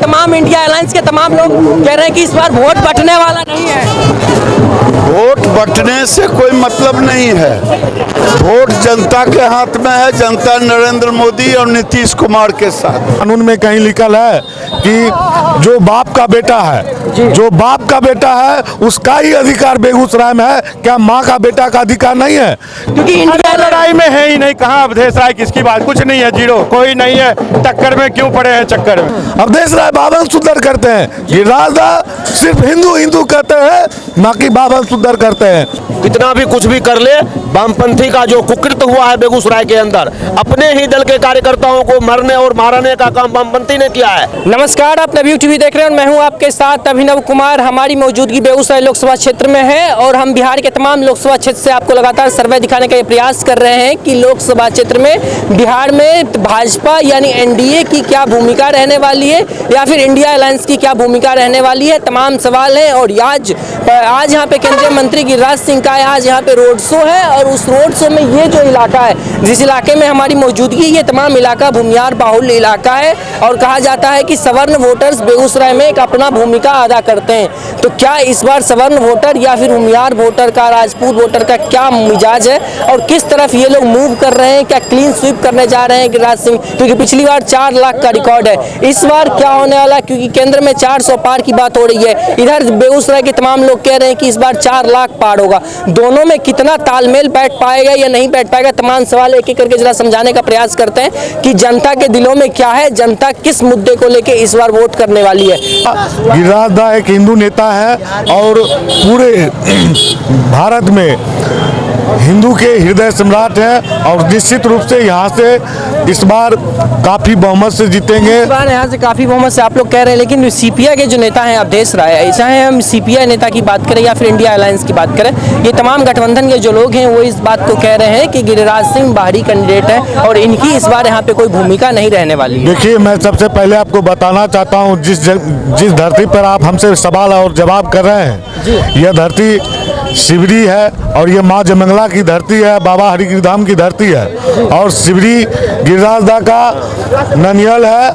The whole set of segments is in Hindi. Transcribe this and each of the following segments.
तमाम इंडिया अलायंस के तमाम लोग कह रहे हैं कि इस बार वोट बंटने वाला नहीं है। वोट बंटने से कोई मतलब नहीं है। वोट जनता के हाथ में है, जनता नरेंद्र मोदी और नीतीश कुमार के साथ। कानून में कहीं लिखल है कि जो बाप का बेटा है, जो बाप का बेटा है उसका ही अधिकार बेगूसराय में है। क्या माँ का बेटा का अधिकार नहीं है? क्योंकि इंडिया लड़ाई में है ही नहीं। कहाँ अवधेश राय किसकी बात, कुछ नहीं है, जीरो, कोई नहीं है। टक्कर में क्यों पड़े हैं चक्कर में? अवधेश राय बावन सुंदर करते हैं, गिरिराज दा सिर्फ हिंदू हिंदू कहते हैं, बाकी बावन सुंदर करते हैं। कितना भी कुछ भी कर ले, वामपंथी का जो कुकृत हुआ है बेगूसराय के अंदर, अपने ही दल के कार्यकर्ताओं को मरने और मारने का काम वामपंथी ने किया है। नमस्कार, आप नवयुग टीवी देख रहे हैं और मैं हूं आपके साथ अभिनव कुमार। हमारी मौजूदगी बेगूसराय लोकसभा क्षेत्र में है और हम बिहार के तमाम लोकसभा क्षेत्र से आपको लगातार सर्वे दिखाने का ये प्रयास कर रहे हैं कि लोकसभा क्षेत्र में बिहार में भाजपा यानी एनडीए की क्या भूमिका रहने वाली है या फिर इंडिया अलायंस की क्या भूमिका रहने वाली है। तमाम सवाल हैं और आज यहाँ पे केंद्रीय मंत्री गिरिराज सिंह का आज यहाँ पे रोड शो है और उस रोड शो में ये जो इलाका है, जिस इलाके में हमारी मौजूदगी, ये तमाम इलाका भूमियार बाहुल्य इलाका है और कहा जाता है कि सवर्ण वोटर्स बेगूसराय में एक अपना भूमिका अदा करते हैं। तो क्या इस बार सवर्ण वोटर या फिर भूमियार वोटर का, राजपूत वोटर का क्या मिजाज है और किस तरफ ये लोग मूव कर रहे हैं? क्या क्लीन स्वीप करने जा रहे हैं गिरिराज सिंह? क्योंकि पिछली बार 4 लाख का रिकॉर्ड है, इस बार क्या होने वाला? क्योंकि केंद्र में 400 पार की बात हो रही है, इधर बेगूसराय के तमाम लोग कह रहे हैं कि इस बार 4 लाख पार होगा। दोनों में कितना तालमेल बैठ पाएगा या नहीं बैठ पाएगा? तमाम सवाल एक एक करके जरा समझाने का प्रयास करते हैं कि जनता के दिलों में क्या है, जनता किस मुद्दे को लेके इस बार वोट करने वाली है। गिरिराज दा एक हिंदू नेता है और पूरे भारत में हिंदू के हृदय सम्राट हैं और निश्चित रूप से यहाँ से इस बार काफी बहुमत से जीतेंगे। इस बार यहाँ से काफी बहुमत से आप लोग कह रहे हैं, लेकिन सीपीआई के जो नेता हैं अवधेश राय, ऐसा है हम सीपीआई नेता की बात करें या फिर इंडिया अलायंस की बात करें, ये तमाम गठबंधन के जो लोग हैं वो इस बात को कह रहे हैं कि गिरिराज सिंह बाहरी कैंडिडेट है और इनकी इस बार यहाँ पे कोई भूमिका नहीं रहने वाली है। देखिए, मैं सबसे पहले आपको बताना चाहता हूँ, जिस धरती पर आप हमसे सवाल और जवाब कर रहे हैं, यह धरती शिवरी है और ये माँ जयमंगला की धरती है, बाबा हरिगिरिधाम की धरती है और शिवरी गिरिराज दा का ननियल है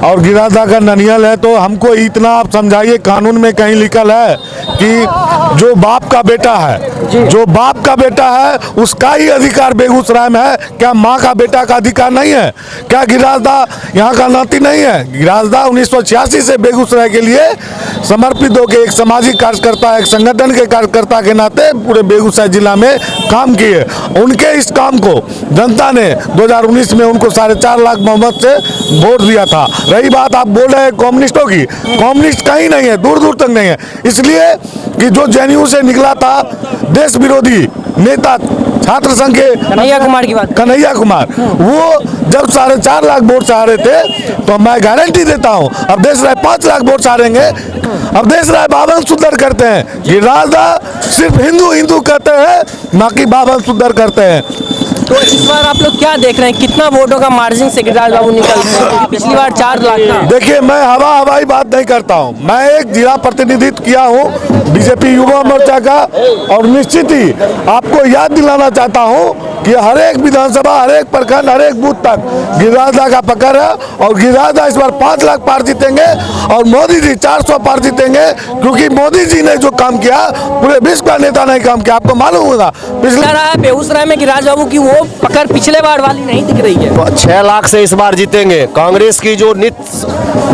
और गिरिराज दा का ननियल है। तो हमको इतना आप समझाइए, कानून में कहीं लिखल है कि जो बाप का बेटा है, जो बाप का बेटा है उसका ही अधिकार बेगूसराय में है। क्या माँ का बेटा का अधिकार नहीं है? क्या गिरिराज दा यहाँ का नाती नहीं है? गिरिराज दा 1986 से बेगूसराय के लिए समर्पित होकर एक सामाजिक कार्यकर्ता, एक संगठन के कार्यकर्ता के नाते पूरे बेगूसराय जिला में काम किए। उनके इस काम को जनता ने 2019 में उनको 4.5 लाख बहुमत से वोट दिया था। रही बात आप बोल रहे हैं कम्युनिस्टों की, कम्युनिस्ट कहीं नहीं है, दूर दूर तक नहीं है। इसलिए कि जो जेएनयू से निकला था देश विरोधी नेता छात्र संघ के कन्हैया कुमार की बात, कन्हैया कुमार, वो जब 4.5 लाख वोट चाह रहे थे तो मैं गारंटी देता हूँ अवधेश राय 5 लाख वोट चाहेंगे। अवधेश राय बावन सुंदर करते हैं, गिरिराज दा सिर्फ हिंदू हिंदू कहते हैं, बाकी बावन सुंदर करते हैं। तो इस बार आप लोग क्या देख रहे हैं, कितना वोटों का मार्जिन से गिरिराज बाबू निकल रहे हैं? पिछली बार 4 लाख था। देखिए, मैं हवाई बात नहीं करता हूँ, मैं एक जिला प्रतिनिधित्व किया हूँ बीजेपी युवा मोर्चा का और निश्चित ही आपको याद दिलाना चाहता हूँ कि हर एक विधानसभा, हर एक प्रखंड, हर एक बूथ तक गिरिराज दा का पकड़ है और गिरिराज दा इस बार 5 लाख पार जीतेंगे और मोदी जी 400 पार जीतेंगे। क्योंकि मोदी जी ने जो काम किया पूरे विश्व का नेता नहीं काम किया, आपको मालूम होगा। पिछले बेगूसराय में गिरिराज बाबू की वो पकड़ पिछले बार वाली नहीं दिख रही है। 6 लाख से इस बार जीतेंगे। कांग्रेस की जो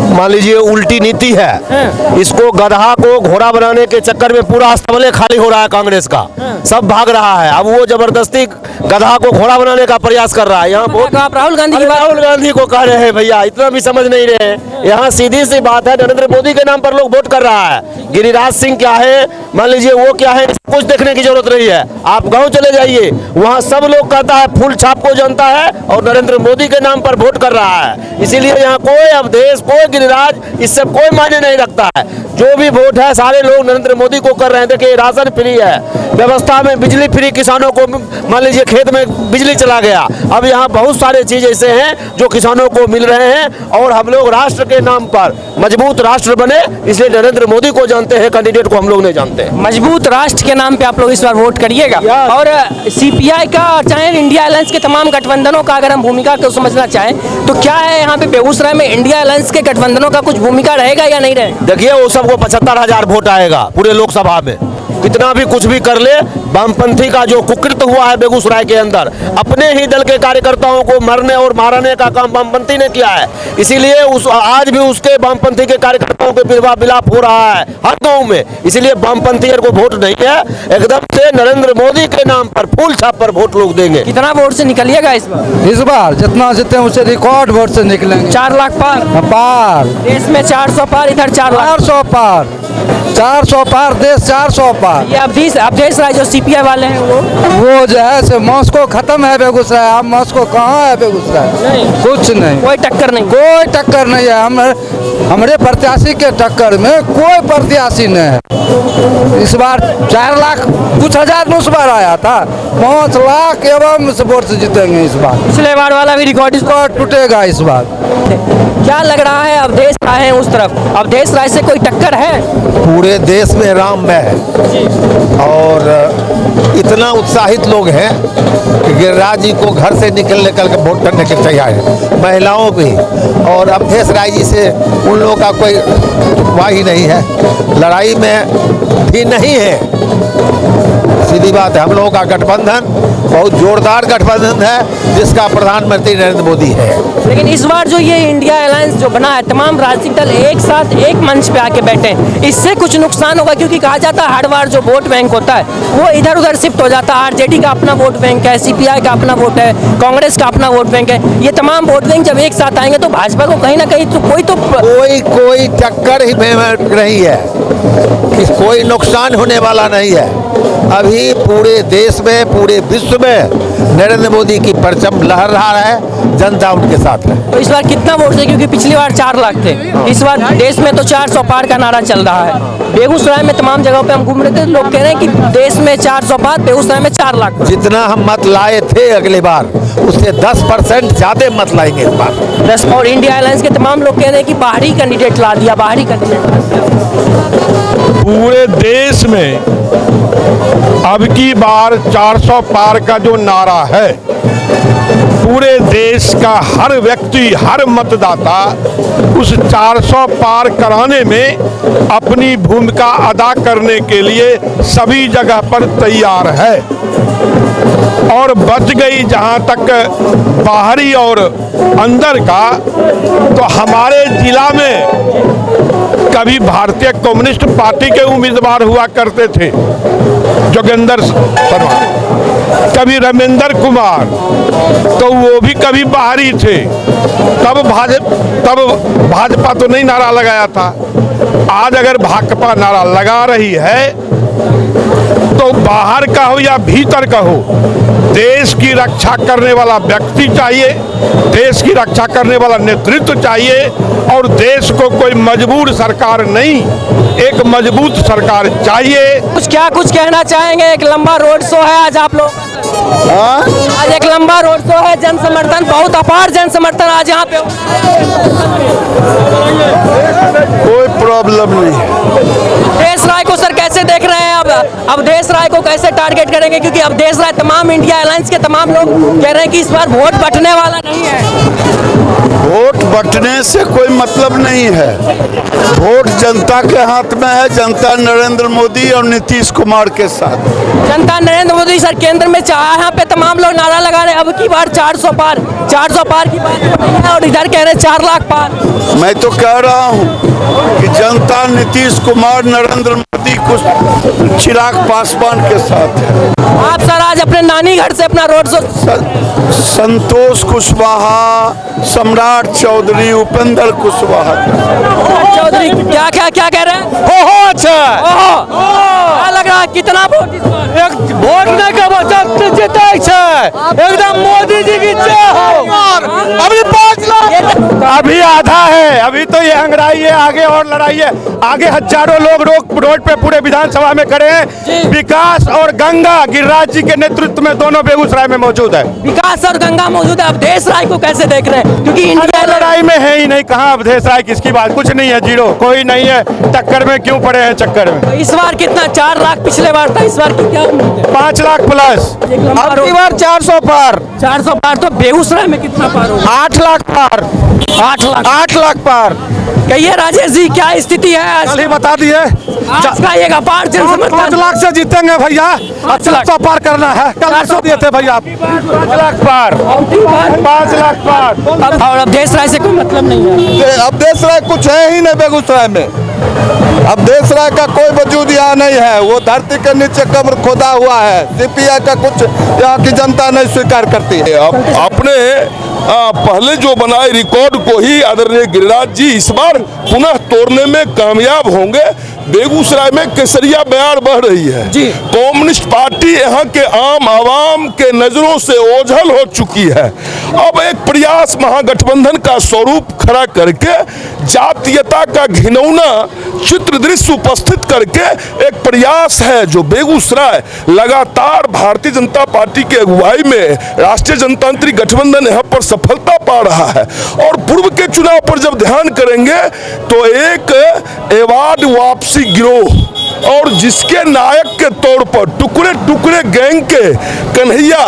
मान लीजिए उल्टी नीति है, इसको गधा को घोड़ा बनाने के चक्कर में पूरा अस्तबले खाली हो रहा है कांग्रेस का, सब भाग रहा है। अब वो जबरदस्ती गधा को घोड़ा बनाने का प्रयास कर रहा है। यहाँ आप राहुल गांधी की बात, राहुल गांधी को कह रहे हैं भैया, इतना भी समझ नहीं रहे हैं। यहाँ सीधी सी बात है, नरेंद्र मोदी के नाम पर लोग वोट कर रहा है। गिरिराज सिंह क्या है, मान लीजिए वो क्या है, कुछ देखने की जरूरत नहीं है। आप गांव चले जाइए, वहाँ सब लोग कहता है फूल छाप को जानता है और नरेंद्र मोदी के नाम पर वोट कर रहा है। इसीलिए यहाँ कोई अवधेश, कोई गिरिराज, इससे कोई मायने नहीं रखता है। जो भी वोट है सारे लोग नरेंद्र मोदी को कर रहे हैं। देखिए, राशन फ्री है, व्यवस्था में बिजली फ्री, किसानों को मान लीजिए खेत में बिजली चला गया। अब यहाँ बहुत सारे चीज ऐसे हैं जो किसानों को मिल रहे हैं और हम लोग राष्ट्र के नाम पर मजबूत राष्ट्र बने, इसलिए नरेंद्र मोदी को जानते हैं, कैंडिडेट को हम लोग नहीं जानते। मजबूत राष्ट्र के नाम पे आप लोग इस बार वोट करिएगा। और सीपीआई का चाहे इंडिया अलायंस के तमाम गठबंधनों का अगर हम भूमिका को समझना चाहें तो क्या है यहाँ पे बेगूसराय में इंडिया अलायंस के गठबंधनों का कुछ भूमिका रहेगा या नहीं रहेगा? देखिए वो सबको 75,000 वोट आएगा पूरे लोकसभा में, कितना भी कुछ भी कर ले। वामपंथी का जो कुकृत हुआ है बेगूसराय के अंदर, अपने ही दल के कार्यकर्ताओं को मरने और मारने का काम वामपंथी ने किया है। इसीलिए आज भी उसके वामपंथी के कार्यकर्ताओं के विधवा विलाप हो रहा है हर गांव में। इसीलिए वामपंथी को वोट नहीं है, एकदम से नरेंद्र मोदी के नाम पर फूल छाप पर वोट लोग देंगे। कितना वोट से निकलिएगा इस बार? इस बार जितना जीते उसे रिकॉर्ड वोट से निकलेंगे। 4 लाख पार। देश में 400 पार, इधर 4 लाख 400 पार, 400 पार, देश 400 पार। ये अवधेश राय जो सीपीआई वाले हैं वो जो है से मॉस्को खत्म है बेगूसराय। अब मॉस्को कहाँ है बेगूसराय? नहीं। कुछ नहीं, कोई टक्कर नहीं। कोई टक्कर नहीं है। हमारे प्रत्याशी के टक्कर में कोई प्रत्याशी नहीं है। इस बार 4 लाख कुछ हजार उस बार आया था, 5 लाख एवं वोट से जीतेंगे इस बार। पिछले बार वाला भी रिकॉर्ड टूटेगा इस बार। क्या लग रहा है अवधेश राय है उस तरफ, अवधेश राय से कोई टक्कर है? पूरे देश में राममय है और इतना उत्साहित लोग हैं कि गिरिराज जी को घर से निकलने कर वोट करने के तैयार है, महिलाओं भी। और अवधेश राय जी से उन लोगों का कोई टुकवा ही नहीं है, लड़ाई में भी नहीं है। सीधी बात है, हम लोगों का गठबंधन बहुत जोरदार गठबंधन है जिसका प्रधानमंत्री नरेंद्र मोदी है। लेकिन इस बार जो ये इंडिया अलायंस जो बना है, तमाम राजनीतिक दल एक साथ एक मंच पे आके बैठे हैं, इससे कुछ नुकसान होगा? क्योंकि कहा जाता है हर बार जो वोट बैंक होता है वो इधर उधर शिफ्ट हो जाता है। आरजेडी का अपना वोट बैंक है, सीपीआई का अपना वोट है, कांग्रेस का अपना वोट बैंक है। ये तमाम वोट बैंक जब एक साथ आएंगे तो भाजपा को कहीं ना कहीं तो कोई टक्कर ही नहीं है, कोई नुकसान होने वाला नहीं है। अभी पूरे देश में, पूरे विश्व में नरेंद्र मोदी की परचम लहर रहा है, जनता उनके साथ है। तो इस बार कितना वोट है? क्योंकि पिछली बार 4 लाख थे, इस बार देश में तो 400 पार का नारा चल रहा है। बेगूसराय में तमाम जगहों पे हम घूम रहे थे, लोग कह रहे हैं कि देश में 400 पार, बेगूसराय में 4 लाख। जितना हम मत लाए थे अगले बार उससे 10% ज्यादा मत लाएंगे इस बार। 10। और इंडिया अलायंस के तमाम लोग कह रहे हैं कि बाहरी कैंडिडेट ला दिया, बाहरी कैंडिडेट। पूरे देश में अब की बार 400 पार का जो नारा है, पूरे देश का हर व्यक्ति, हर मतदाता उस 400 पार कराने में अपनी भूमिका अदा करने के लिए सभी जगह पर तैयार है। और बच गई जहां तक बाहरी और अंदर का, तो हमारे जिला में कभी भारतीय कम्युनिस्ट पार्टी के उम्मीदवार हुआ करते थे, जोगेंद्र शर्मा, कभी रमेंद्र कुमार, तो वो भी कभी बाहरी थे। तब भाजपा तो नहीं नारा लगाया था। आज अगर भाकपा नारा लगा रही है तो बाहर का हो या भीतर का हो, देश की रक्षा करने वाला व्यक्ति चाहिए, देश की रक्षा करने वाला नेतृत्व चाहिए। और देश को कोई मजबूर सरकार नहीं, एक मजबूत सरकार चाहिए। कुछ कहना चाहेंगे? एक लंबा रोड शो है आज आप लोग, आज एक लंबा रोड शो है, जन समर्थन, बहुत अपार जन समर्थन आज यहाँ पे। कोई प्रॉब्लम नहीं है। अवधेश राय को सर कैसे देख रहे हैं? अब अवधेश राय को कैसे टारगेट करेंगे? क्योंकि अवधेश राय तमाम इंडिया अलायंस के तमाम लोग कह रहे हैं कि इस बार वोट बंटने वाला नहीं है। वोट बंटने से कोई मतलब नहीं है, वोट जनता के हाथ में है। जनता नरेंद्र मोदी और नीतीश कुमार के साथ। जनता नरेंद्र मोदी सर केंद्र में यहाँ पे तमाम लोग नारा लगा रहे हैं अब की बार 400 पार की बात हो रही है, और इधर कह रहे हैं 4 लाख पार। मैं तो कह रहा हूँ कि जनता नीतीश कुमार, नरेंद्र मोदी, कुछ चिराग पासवान के साथ है। आप सर आज अपने नानी घर से अपना रोड शो। संतोष कुशवाहा, सम्राट चौधरी, उपेंद्र कुशवाहा। चौधरी क्या कह रहे हैं? अच्छा क्या लग रहा है कितना वोट इस बार? वोट नहीं के बचत जीते एकदम मोदी जी की जय हो। अभी 5 लाख, अभी आधा है, अभी तो ये हंगराइए, आगे और लड़ाइए। आगे हजारों लोग रोड पे पूरे विधानसभा में खड़े हैं। विकास और गंगा गिरिराज जी के नेतृत्व में दोनों बेगूसराय में मौजूद है। विकास और गंगा मौजूद है। अवधेश राय को कैसे देख रहे हैं? क्योंकि इंडिया लड़ाई में है ही नहीं। कहाँ अवधेश राय किसकी बात? कुछ नहीं है, जीरो, कोई नहीं है। टक्कर में क्यों पड़े हैं चक्कर में? इस बार कितना? 4 लाख पिछले बार था, इस बार की क्या उम्मीद है? 5 लाख प्लस। अब की बार 400 पार, 400 पार। तो बेगूसराय में कितना पार होगा? 8 लाख पार, 8 लाख पार। कहिए राजेश जी, क्या स्थिति है आज? कल ही बता दिए आज का ये अपार जनसमर्थन 5 लाख से जीतेंगे भैया। 400 पार करना है। कल 400 दिए थे भैया। 5 लाख पार, 5 लाख पार। और अवधेश राय से कोई मतलब नहीं है। अवधेश राय कुछ है ही नहीं बेगूसराय में। अवधेश राय का कोई वजूद यहाँ नहीं है। वो धरती के नीचे कब्र खोदा हुआ है। सीपीआई का कुछ यहाँ की जनता नहीं स्वीकार करती है। अपने पहले जो बनाए रिकॉर्ड को ही आदरणीय गिरिराज जी इस बार पुनः तोड़ने में कामयाब होंगे। बेगूसराय में केसरिया बयार बह रही है जी। कम्युनिस्ट पार्टी यहाँ के आम आवाम के नजरों से ओझल हो चुकी है। अब एक प्रयास महागठबंधन का स्वरूप खड़ा करके जातीयता का घिनौना चित्र दृश्य उपस्थित करके एक प्रयास है जो बेगूसराय लगातार भारतीय जनता पार्टी के अगुवाई में राष्ट्रीय जनतांत्रिक गठबंधन यहाँ पर सफलता पा रहा है। और पूर्व के चुनाव पर जब ध्यान करेंगे तो एक एवार्ड वापसी गिरोह और जिसके नायक के तौर पर टुकड़े टुकड़े गैंग के कन्हैया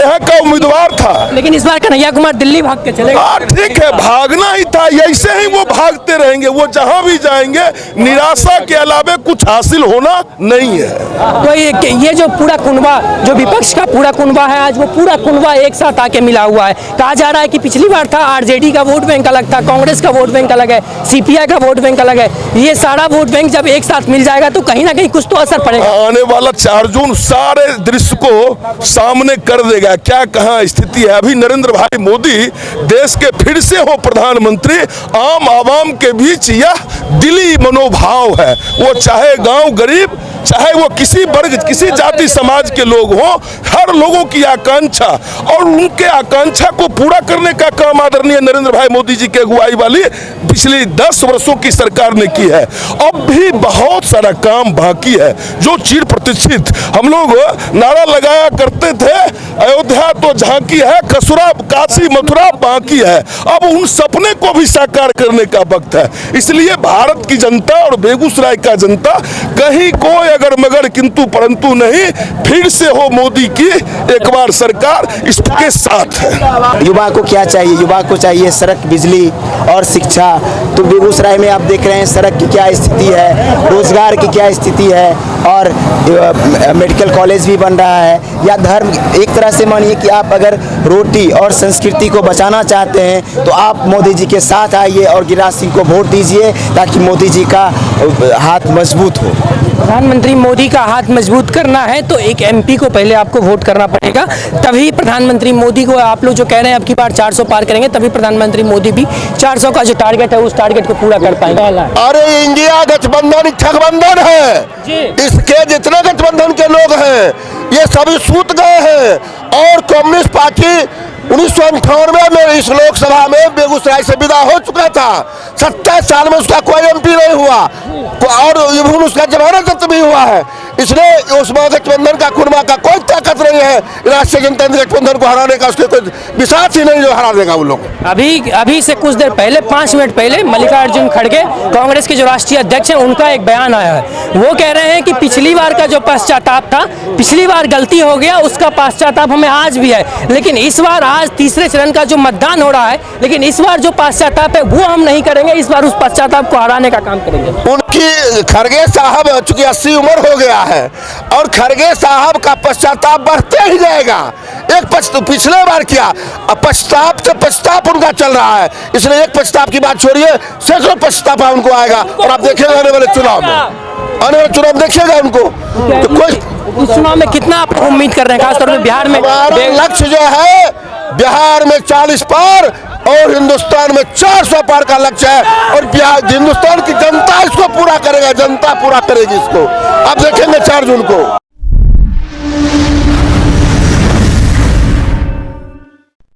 यहाँ का उम्मीदवार था। लेकिन इस बार कन्हैया कुमार दिल्ली भाग के चले गए। ठीक है, भागना ही था। ऐसे ही वो भागते रहेंगे। वो जहां भी जाएंगे निराशा के अलावे कुछ हासिल होना नहीं है। तो ये जो पूरा कुनबा, जो विपक्ष का पूरा कुनबा है, आज वो पूरा कुनबा एक साथ आके मिला हुआ है। कहा जा रहा है कि पिछली बार था आरजेडी का वोट बैंक अलग था, कांग्रेस का वोट बैंक अलग है, सीपीआई का वोट बैंक अलग है। ये सारा वोट बैंक जब एक साथ मिल जाएगा तो कहीं ना कहीं कुछ तो असर पड़ेगा। आने वाला 4 जून सारे दृश्य को सामने कर देगा क्या कहाँ स्थिति है। अभी नरेंद्र भाई मोदी देश के फिर से हो प्रधानमंत्री। आम आवाम के बीच यह दिली मनोभाव है। वो चाहे गांव गरीब, चाहे वो किसी वर्ग, किसी जाति समाज के लोग हों, हर लोगों की आकांक्षा और उनके आकांक्षा को पूरा करने का काम आदरणीय नरेंद्र भाई मोदी जी के अगुवाई वाली पिछली 10 वर्षों की सरकार ने की है। अब भी बहुत सारा काम बाकी है जो चिर प्रतिष्ठित हम लोग नारा लगाया करते थे, अयोध्या तो झांकी है, कसुरा काशी मथुरा बाकी है। अब उन सपने को भी साकार करने का वक्त है। इसलिए भारत की जनता और बेगूसराय का जनता कहीं कोई अगर मगर किंतु परंतु नहीं, फिर से हो मोदी की एक बार सरकार, इसके साथ है। युवा को क्या चाहिए? युवा को चाहिए सड़क, बिजली और शिक्षा। तो बेगूसराय में आप देख रहे हैं सड़क की क्या स्थिति है, रोजगार की क्या स्थिति है, और मेडिकल कॉलेज भी बन रहा है। या धर्म, एक तरह से मानिए कि आप अगर रोटी और संस्कृति को बचाना चाहते हैं तो आप मोदी जी के साथ आइए और गिरिराज सिंह को वोट दीजिए ताकि मोदी जी का हाथ मजबूत हो। प्रधानमंत्री मोदी का हाथ मजबूत करना है तो एक एमपी को पहले आपको वोट करना पड़ेगा, तभी प्रधानमंत्री मोदी को, आप लोग जो कह रहे हैं अब की बार 400 पार करेंगे, तभी प्रधानमंत्री मोदी भी 400 का जो टारगेट है उस टारगेट को पूरा कर पाएंगे। अरे इंडिया गठबंधन ठगबंधन है। इसके जितने गठबंधन के लोग हैं ये सभी सूत गए हैं। और कम्युनिस्ट पार्टी 1998 में इस लोकसभा में बेगूसराय से विदा हो चुका था। 27 साल में उसका कोई एमपी नहीं हुआ और उसका जमानत जब्त भी हुआ है। इसलिए उस महागठबंधन का कुर्मा का कोई ताकत नहीं है राष्ट्रीय जनतांत्रिक गठबंधन को हराने का। उसके कोई विश्वास ही नहीं जो हरा देगा वो लोग। अभी से कुछ देर पहले, 5 मिनट पहले, मल्लिकार्जुन खड़गे कांग्रेस के जो राष्ट्रीय अध्यक्ष हैं उनका एक बयान आया है। वो कह रहे हैं कि पिछली बार का जो पश्चाताप था, पिछली बार गलती हो गया, उसका पश्चाताप हमें आज भी है, लेकिन इस बार आज तीसरे चरण का जो मतदान हो रहा है, लेकिन इस बार जो पश्चाताप है वो हम नहीं करेंगे। इस बार उस पश्चाताप को हराने का काम करेंगे। उनकी खड़गे साहब चूंकि 80 उम्र हो गया है और खड़गे साहब का पश्चाताप बढ़ते ही जाएगा। एक पिछले बार किया, अब पश्चाताप से पश्चाताप उनका चल रहा है। इसलिए एक पश्चाताप की बात छोड़िए, सैकड़ों पश्चाताप उनको आएगा। और आप देखेंगे आने वाले चुनाव में, देखिएगा उनको तो कोई इस चुनाव में कितना आप उम्मीद कर रहे हैं, खासतौर पर बिहार में? लक्ष्य जो है बिहार में 40 पार और हिंदुस्तान में 400 पार का लक्ष्य है। और बिहार, हिंदुस्तान की जनता इसको पूरा करेगा, जनता पूरा करेगी इसको। आप देखेंगे 4 जून को।